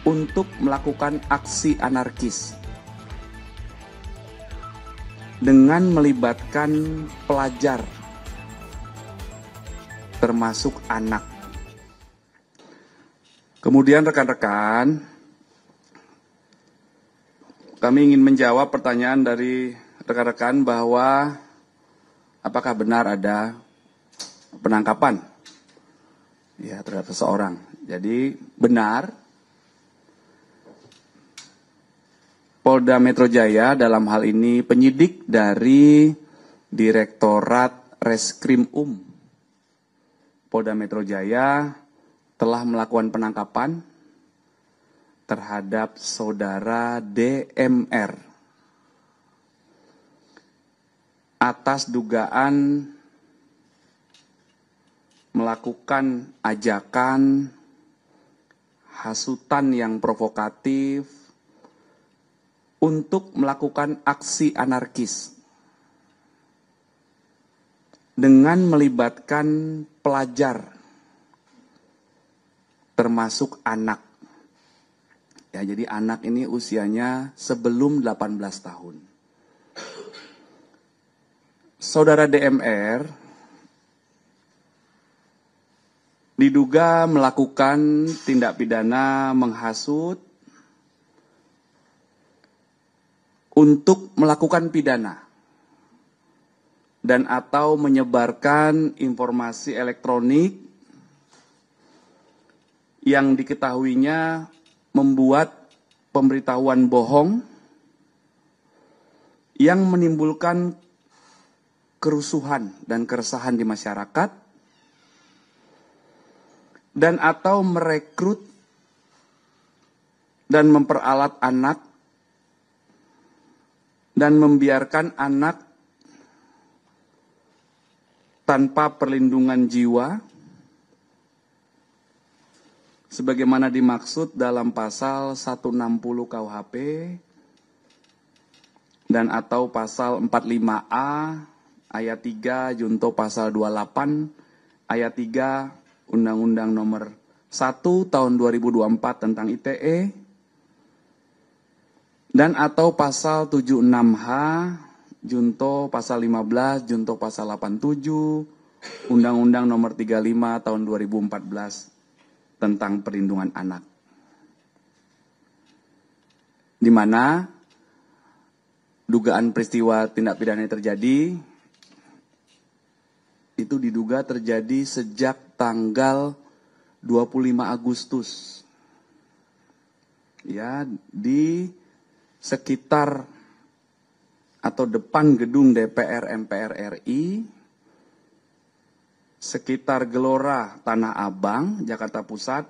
untuk melakukan aksi anarkis dengan melibatkan pelajar, termasuk anak. Kemudian rekan-rekan, kami ingin menjawab pertanyaan dari rekan-rekan bahwa apakah benar ada penangkapan ya terhadap seseorang. Jadi benar, Polda Metro Jaya dalam hal ini penyidik dari Direktorat Reskrim Polda Metro Jaya telah melakukan penangkapan terhadap saudara DMR atas dugaan melakukan ajakan hasutan yang provokatif untuk melakukan aksi anarkis dengan melibatkan pelajar, termasuk anak. Ya, jadi anak ini usianya sebelum 18 tahun. Saudara DMR diduga melakukan tindak pidana menghasut untuk melakukan pidana dan atau menyebarkan informasi elektronik yang diketahuinya membuat pemberitahuan bohong yang menimbulkan kerusuhan dan keresahan di masyarakat dan atau merekrut dan memperalat anak dan membiarkan anak tanpa perlindungan jiwa sebagaimana dimaksud dalam pasal 160 KUHP dan atau pasal 45A ayat 3 junto pasal 28 ayat 3 Undang-Undang nomor 1 tahun 2024 tentang ITE dan atau pasal 76H junto pasal 15 junto pasal 87 Undang-Undang nomor 35 tahun 2014 tentang perlindungan anak, di mana dugaan peristiwa tindak pidana yang terjadi itu diduga terjadi sejak tanggal 25 Agustus ya di sekitar atau depan gedung DPR MPR RI, sekitar Gelora Tanah Abang, Jakarta Pusat,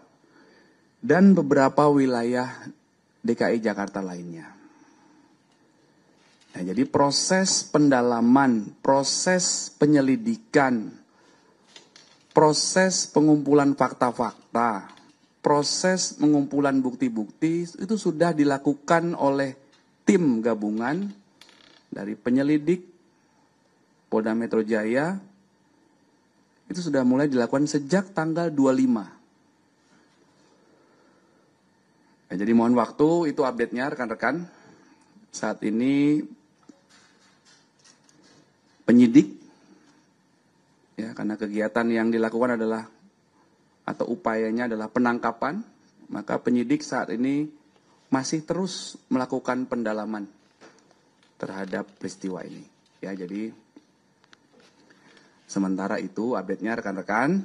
dan beberapa wilayah DKI Jakarta lainnya. Nah, jadi proses pendalaman, proses penyelidikan, proses pengumpulan fakta-fakta, proses pengumpulan bukti-bukti itu sudah dilakukan oleh tim gabungan dari penyelidik Polda Metro Jaya. Itu sudah mulai dilakukan sejak tanggal 25. Ya, jadi mohon waktu, itu update-nya rekan-rekan. Saat ini penyidik, ya karena kegiatan yang dilakukan adalah, atau upayanya adalah penangkapan, maka penyidik saat ini masih terus melakukan pendalaman terhadap peristiwa ini. Ya, jadi sementara itu update-nya rekan-rekan,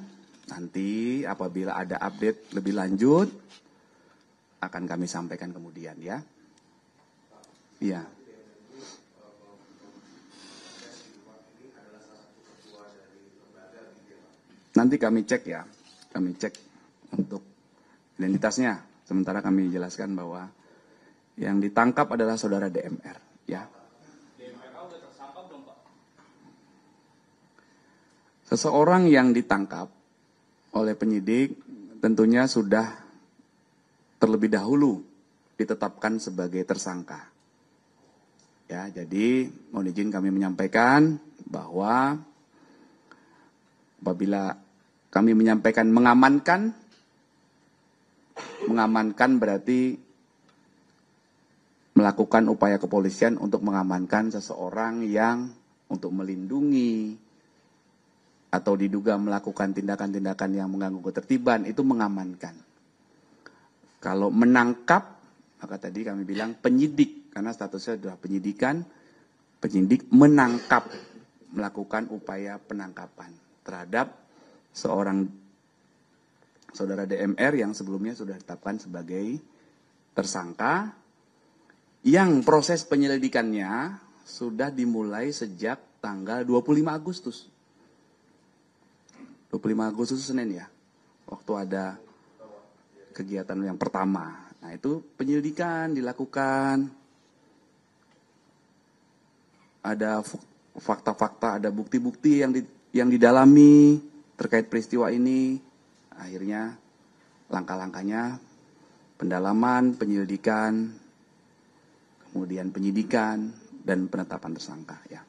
nanti apabila ada update lebih lanjut akan kami sampaikan kemudian ya. Iya. Nanti kami cek ya, kami cek untuk identitasnya. Sementara kami jelaskan bahwa yang ditangkap adalah saudara DMR ya. Seseorang yang ditangkap oleh penyidik tentunya sudah terlebih dahulu ditetapkan sebagai tersangka. Ya, jadi mohon izin kami menyampaikan bahwa apabila kami menyampaikan mengamankan Mengamankan berarti melakukan upaya kepolisian untuk mengamankan seseorang yang untuk melindungi atau diduga melakukan tindakan-tindakan yang mengganggu ketertiban, itu mengamankan. Kalau menangkap, maka tadi kami bilang penyidik, karena statusnya adalah penyidikan, penyidik menangkap, melakukan upaya penangkapan terhadap seorang saudara DMR yang sebelumnya sudah ditetapkan sebagai tersangka, yang proses penyelidikannya sudah dimulai sejak tanggal 25 Agustus. 25 Agustus Senin ya, waktu ada kegiatan yang pertama. Nah itu penyelidikan dilakukan, ada fakta-fakta, ada bukti-bukti yang didalami terkait peristiwa ini. Akhirnya langkah-langkahnya pendalaman, penyelidikan, kemudian penyidikan dan penetapan tersangka ya.